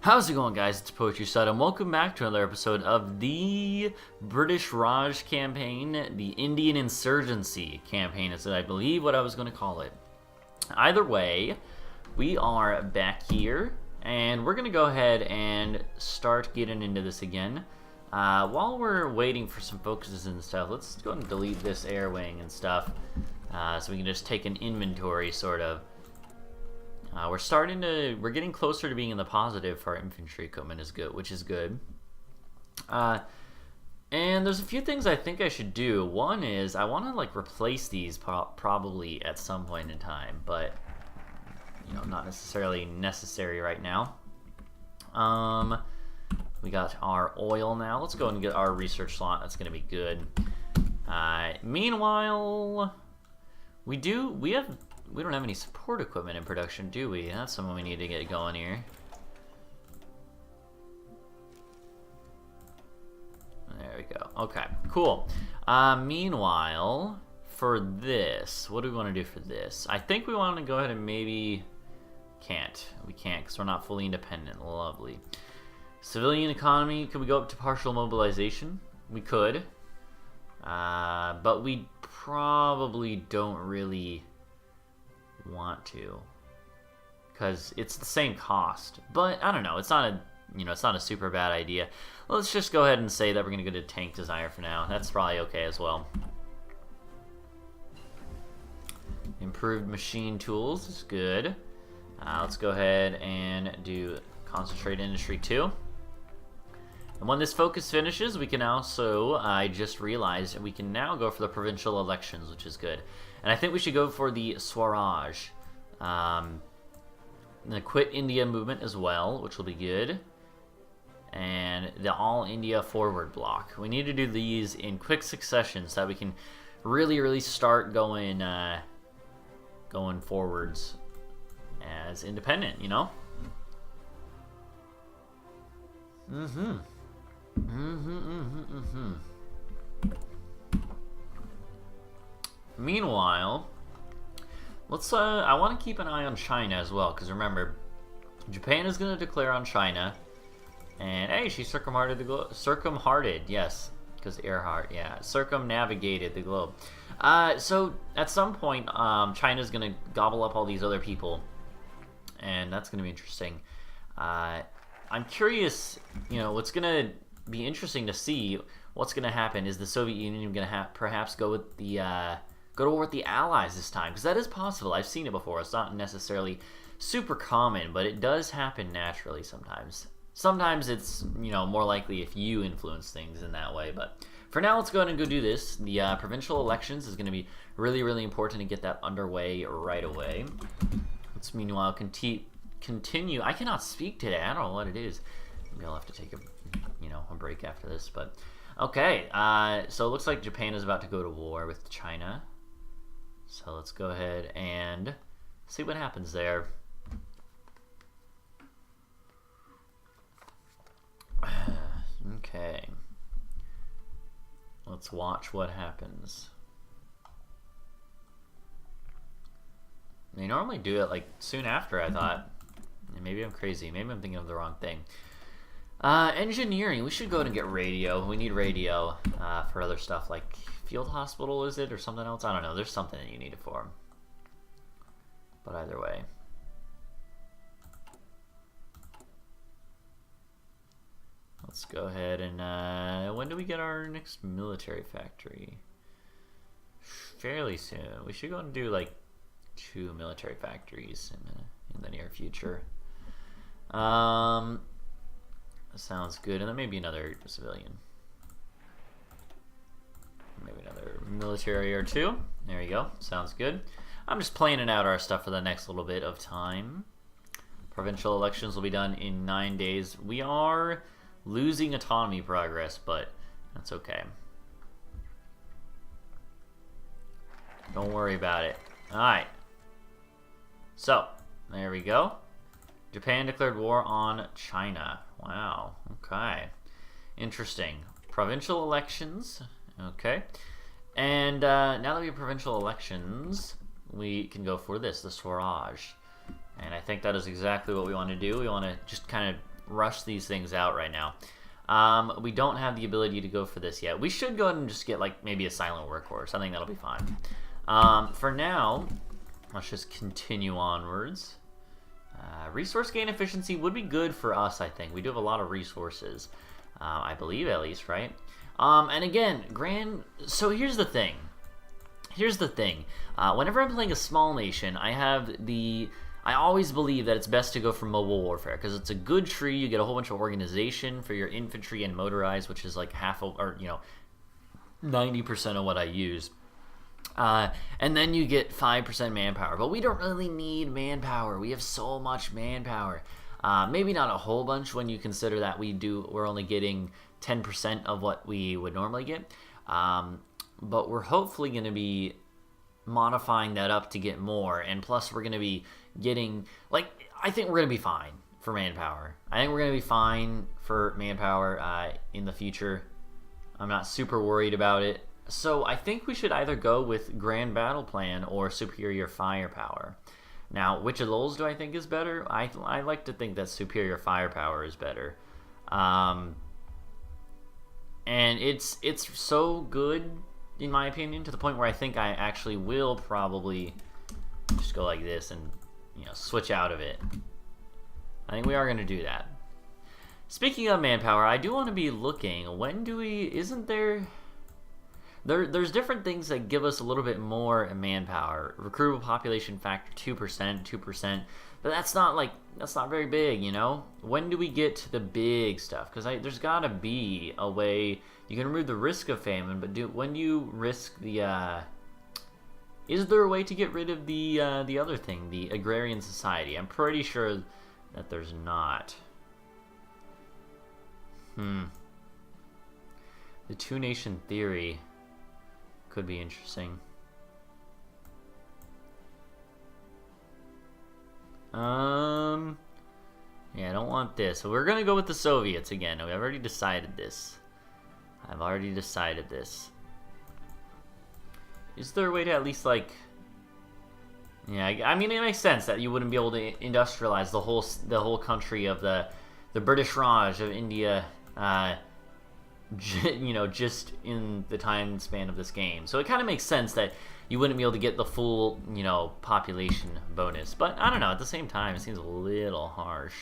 How's it going, guys? It's Poetry Stud, and welcome back to another episode of the British Raj campaign, the Indian Insurgency campaign is, I believe, what I was going to call it. Either way, we are back here, and we're going to go ahead and start getting into this again. While we're waiting for some focuses and stuff, let's go ahead and delete this air wing and stuff, so we can just take an inventory, sort of. We're getting closer to being in the positive for our infantry equipment, which is good. And there's a few things I think I should do. One is I want to replace these probably at some point in time, but not necessarily necessary right now. We got our oil now. Let's go and get our research slot. That's going to be good. Meanwhile, we don't have any support equipment in production, do we? That's something we need to get going here. There we go. Okay, cool. Meanwhile, for this, what do we want to do for this? I think we want to go ahead and maybe... We can't because we're not fully independent. Lovely. Civilian economy, could we go up to partial mobilization? We could. But we probably don't really... want to, because it's the same cost, but I don't know, it's not a super bad idea. Let's just go ahead and say that we're gonna go to tank desire for now. That's probably okay as well. Improved machine tools is good. Let's go ahead and do concentrate industry 2. And when this focus finishes, we can also, I just realized, we can now go for the provincial elections, which is good. And I think we should go for the Swaraj. The Quit India movement as well, which will be good. And the All India Forward Block. We need to do these in quick succession so that we can really start going forwards as independent, Meanwhile, let's I want to keep an eye on China as well, because remember, Japan is going to declare on China, and hey, she circumnavigated the globe. Yes, because Earhart, yeah, circumnavigated the globe. So at some point, China's going to gobble up all these other people, and that's going to be interesting. I'm curious, what's going to be interesting to see what's going to happen. Is the Soviet Union going to perhaps go with the go to war with the Allies this time? Because that is possible. I've seen it before. It's not necessarily super common, but it does happen naturally sometimes. Sometimes it's more likely if you influence things in that way. But for now, let's go ahead and go do this. The provincial elections is going to be really important to get that underway right away. Let's meanwhile continue. I cannot speak today. I don't know what it is. Maybe I'll have to take a break after this, but okay. So it looks like Japan is about to go to war with China. So let's go ahead and see what happens there. Okay. Let's watch what happens. They normally do it soon after, I thought. Maybe I'm crazy. Maybe I'm thinking of the wrong thing. Engineering. We should go ahead and get radio. We need radio for other stuff like field hospital, is it? Or something else? I don't know. There's something that you need it for. But either way. Let's go ahead and... when do we get our next military factory? Fairly soon. We should go and do 2 military factories in the near future. Sounds good, and then maybe another civilian. Maybe another military or 2. There you go. Sounds good. I'm just planning out our stuff for the next little bit of time. Provincial elections will be done in 9 days. We are losing autonomy progress, but that's okay. Don't worry about it. Alright. So, there we go. Japan declared war on China. Wow. Okay. Interesting. Provincial elections. Okay. And now that we have provincial elections, we can go for this, the Swaraj. And I think that is exactly what we want to do. We want to just kind of rush these things out right now. We don't have the ability to go for this yet. We should go ahead and just get like maybe a silent workhorse. I think that'll be fine. For now, let's just continue onwards. Resource gain efficiency would be good for us, I think. We do have a lot of resources, I believe at least, right? And again, so here's the thing. Whenever I'm playing a small nation, I always believe that it's best to go for mobile warfare because it's a good tree. You get a whole bunch of organization for your infantry and motorized, which is like 90% of what I use. And then you get 5% manpower, but we don't really need manpower. We have so much manpower. Maybe not a whole bunch when you consider that we're only getting 10% of what we would normally get. But we're hopefully going to be modifying that up to get more, and plus we're going to be getting, like, I think we're going to be fine for manpower. In the future. I'm not super worried about it. So I think we should either go with Grand Battle Plan or Superior Firepower. Now, which of those do I think is better? I like to think that Superior Firepower is better. And it's so good, in my opinion, to the point where I think I actually will probably just go like this and, switch out of it. I think we are going to do that. Speaking of manpower, I do want to be looking. There's different things that give us a little bit more manpower. Recruitable population factor 2%, but that's not very big, When do we get to the big stuff? Because there's gotta be a way you can remove the risk of famine, but when do you risk the? Is there a way to get rid of the other thing, the agrarian society? I'm pretty sure that there's not. The two-nation theory could be interesting. Yeah, I don't want this. So we're gonna go with the Soviets again. I've already decided this. Is there a way to at least, like... Yeah, I mean, it makes sense that you wouldn't be able to industrialize the whole country of the British Raj of India, just in the time span of this game. So it kind of makes sense that you wouldn't be able to get the full, population bonus. But I don't know, at the same time, it seems a little harsh.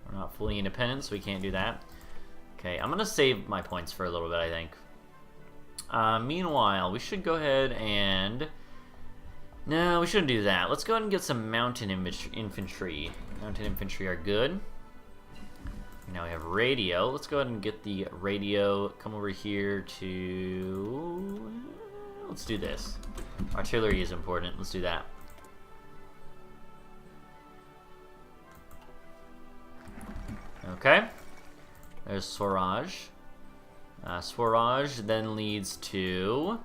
We're not fully independent, so we can't do that. Okay, I'm going to save my points for a little bit, I think. Meanwhile, we should go ahead and... No, we shouldn't do that. Let's go ahead and get some mountain infantry. Mountain infantry are good. Now we have radio. Let's go ahead and get the radio. Come over here to... Let's do this. Artillery is important. Let's do that. Okay. There's Swaraj. Swaraj then leads to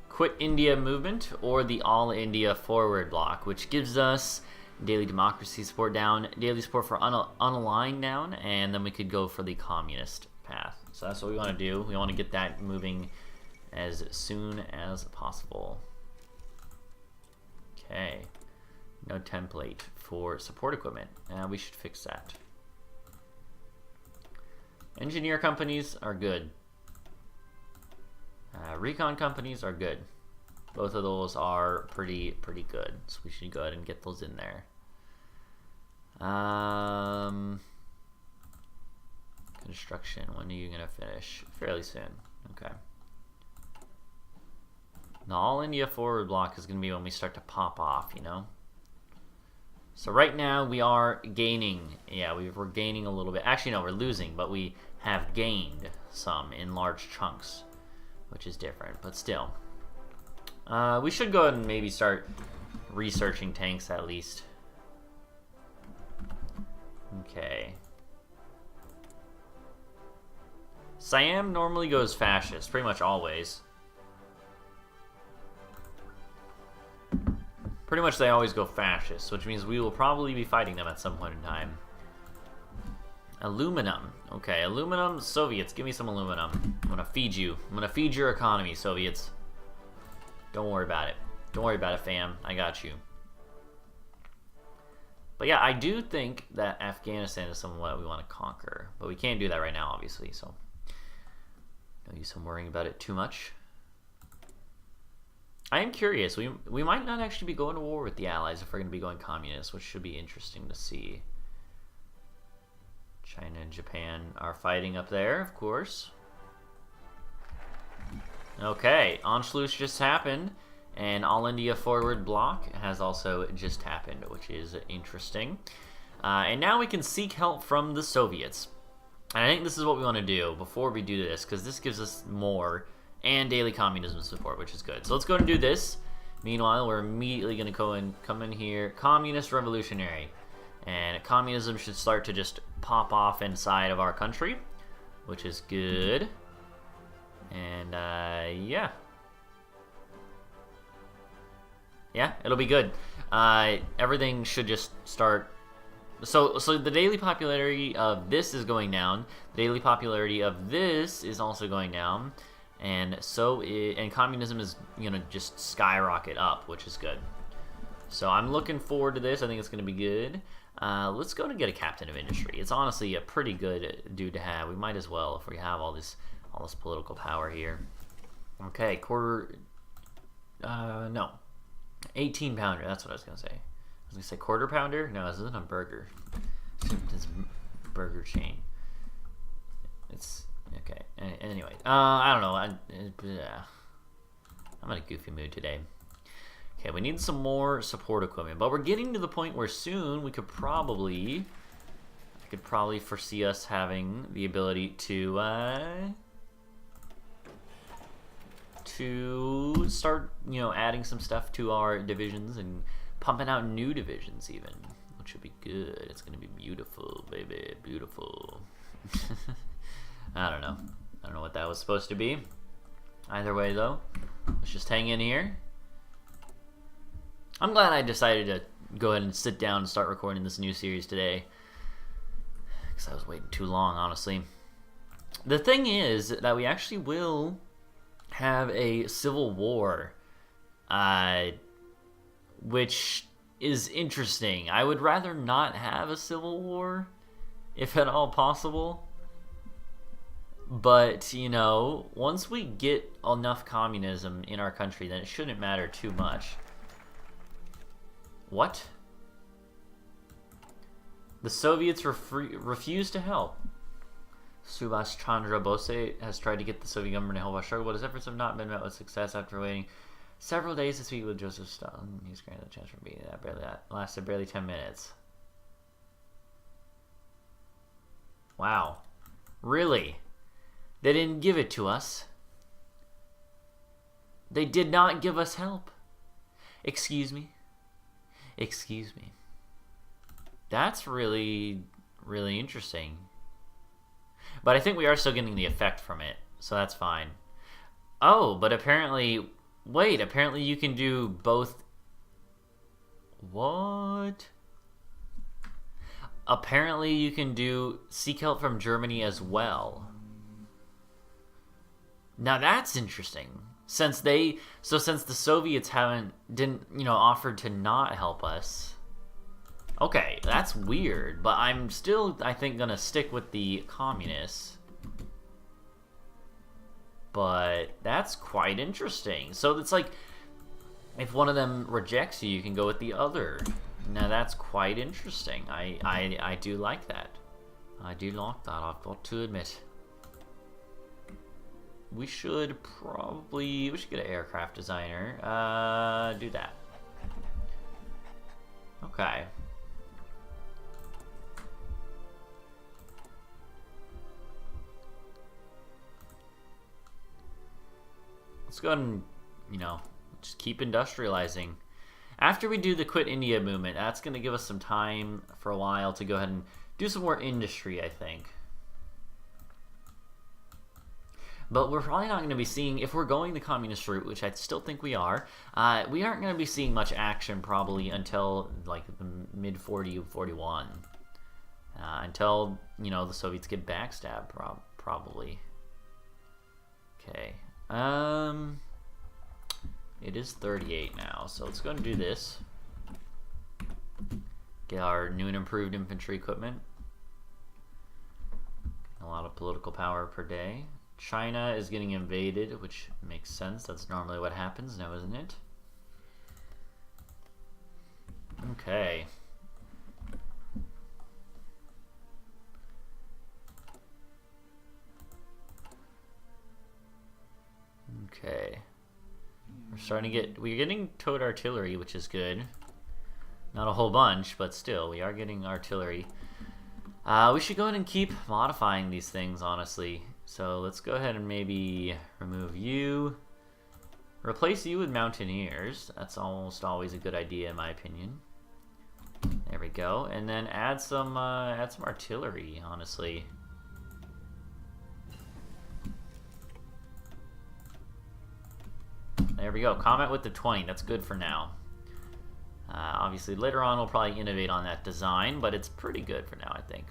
Quit India Movement or the All India Forward Bloc, which gives us daily democracy support down, daily support for unaligned down, and then we could go for the communist path. So that's what we want to do. We want to get that moving as soon as possible. Okay. No template for support equipment. We should fix that. Engineer companies are good. Recon companies are good. Both of those are pretty good. So we should go ahead and get those in there. Construction. When are you gonna finish? Fairly soon. Okay. The All India Forward Bloc is gonna be when we start to pop off, So right now we are gaining. Yeah, we're gaining a little bit. Actually, no, we're losing, but we have gained some in large chunks, which is different, but still. We should go ahead and maybe start researching tanks at least. Okay. Siam normally goes fascist, pretty much always. Pretty much they always go fascist, which means we will probably be fighting them at some point in time. Aluminum. Okay, aluminum. Soviets, give me some aluminum. I'm gonna feed you. I'm gonna feed your economy, Soviets. Don't worry about it. Don't worry about it, fam. I got you. But yeah, I do think that Afghanistan is somewhat we want to conquer. But we can't do that right now, obviously, so no use in worrying about it too much. I am curious. We might not actually be going to war with the Allies if we're going to be going communist, which should be interesting to see. China and Japan are fighting up there, of course. Okay, Anschluss just happened, and All India Forward Bloc has also just happened, which is interesting. And now we can seek help from the Soviets. And I think this is what we want to do before we do this, because this gives us more and daily communism support, which is good. So let's go and do this. Meanwhile, we're immediately going to come in here, Communist Revolutionary. And communism should start to just pop off inside of our country, which is good. And, yeah. Yeah, it'll be good. Everything should just start. So the daily popularity of this is going down. The daily popularity of this is also going down. And and communism is, just skyrocket up, which is good. So I'm looking forward to this. I think it's going to be good. Let's go and get a captain of industry. It's honestly a pretty good dude to have. We might as well if we have all this political power here. Okay, no. 18 pounder, that's what I was going to say. I was going to say quarter pounder? No, this isn't a burger. It's a burger chain. It's, okay. Anyway, I don't know. I'm in a goofy mood today. Okay, we need some more support equipment, but we're getting to the point where soon I could probably foresee us having the ability to start, adding some stuff to our divisions and pumping out new divisions even, which would be good. It's gonna be beautiful, baby, beautiful. I don't know what that was supposed to be. Either way, though, let's just hang in here. I'm glad I decided to go ahead and sit down and start recording this new series today, because I was waiting too long, honestly. The thing is that we actually will have a civil war, which is interesting. I would rather not have a civil war, if at all possible. But, once we get enough communism in our country, then it shouldn't matter too much. What? The Soviets refuse to help. Subhash Chandra Bose has tried to get the Soviet government to help us struggle, but his efforts have not been met with success. After waiting several days to speak with Joseph Stalin, he's granted the chance for being that lasted barely 10 minutes. Wow. Really? They didn't give it to us. They did not give us help. Excuse me. Excuse me. That's really, really interesting. But I think we are still getting the effect from it, so that's fine. Oh, but apparently... Wait, apparently you can do both... What? Apparently you can do seek help from Germany as well. Now that's interesting. Since the Soviets didn't offered to not help us. Okay, that's weird, but I'm still, I think, gonna stick with the communists. But that's quite interesting. So it's like, if one of them rejects you, you can go with the other. Now that's quite interesting. I do like that. I do like that, I've got to admit. We should get an aircraft designer. Do that. Okay. Let's go ahead and, just keep industrializing. After we do the Quit India movement, that's going to give us some time for a while to go ahead and do some more industry, I think. But we're probably not going to be seeing, if we're going the communist route, which I still think we aren't going to be seeing much action probably until like the mid-41. Until, the Soviets get backstabbed, probably. Okay. It is 38 now, so let's go and do this. Get our new and improved infantry equipment. A lot of political power per day. China is getting invaded, which makes sense. That's normally what happens now, isn't it? Okay. Okay. We're getting towed artillery, which is good. Not a whole bunch, but still, we are getting artillery. We should go ahead and keep modifying these things, honestly. So let's go ahead and maybe remove you. Replace you with mountaineers. That's almost always a good idea, in my opinion. There we go. And then add some artillery, honestly. There we go. Combat with the 20. That's good for now. Obviously, later on, we'll probably innovate on that design, but it's pretty good for now, I think.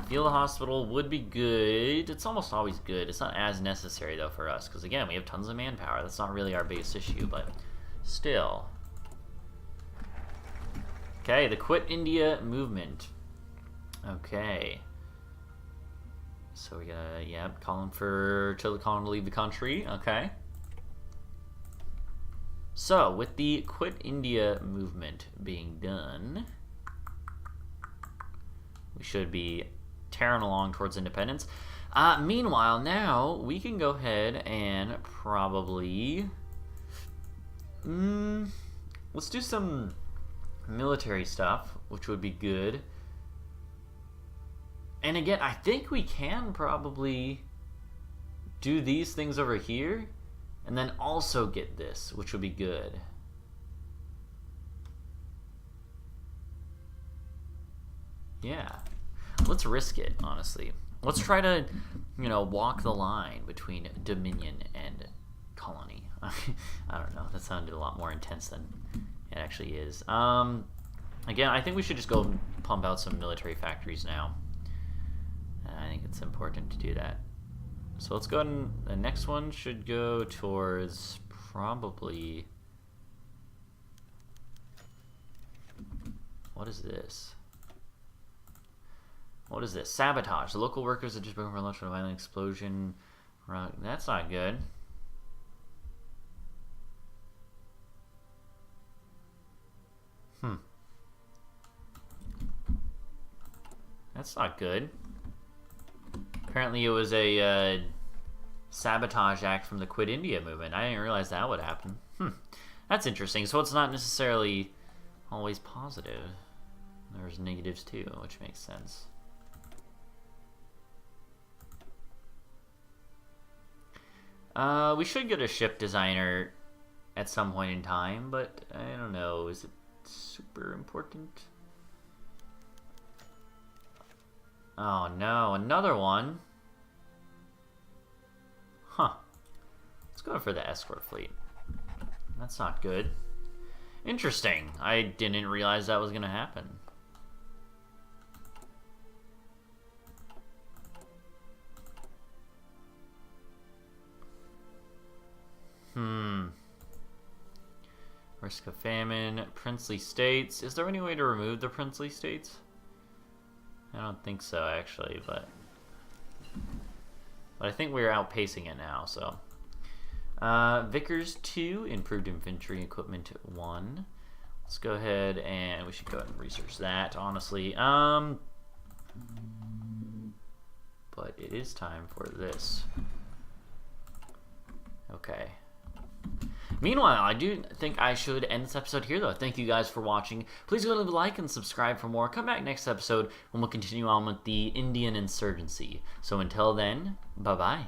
Field hospital would be good. It's almost always good. It's not as necessary, though, for us, because, again, we have tons of manpower. That's not really our biggest issue, but still. Okay, the Quit India movement. Okay. So we gotta, yeah, calling to leave the country. Okay. So, with the Quit India movement being done, we should be tearing along towards independence. Meanwhile, now we can go ahead and probably let's do some military stuff, which would be good. And again, I think we can probably do these things over here and then also get this, which would be good. Yeah. Let's risk it, honestly. Let's try to, you know, walk the line between Dominion and Colony. I don't know. That sounded a lot more intense than it actually is. Again, I think we should just go pump out some military factories now. I think it's important to do that. So let's go ahead and the next one should go towards probably... What is this? What is this? Sabotage. The local workers have just broken for lunch with a violent explosion. That's not good. That's not good. Apparently it was a sabotage act from the Quit India movement. I didn't realize that would happen. That's interesting. So it's not necessarily always positive. There's negatives too, which makes sense. We should get a ship designer at some point in time, but I don't know. Is it super important? Oh no, another one? Huh. Let's go for the escort fleet. That's not good. Interesting. I didn't realize that was going to happen. Risk of famine. Princely states. Is there any way to remove the princely states? I don't think so, actually, but I think we're outpacing it now, so. Vickers 2, improved infantry equipment 1. Let's go ahead and we should go ahead and research that, honestly. But it is time for this. Okay. Meanwhile, I do think I should end this episode here, though. Thank you guys for watching. Please go leave a like and subscribe for more. Come back next episode when we'll continue on with the Indian Insurgency. So until then, bye-bye.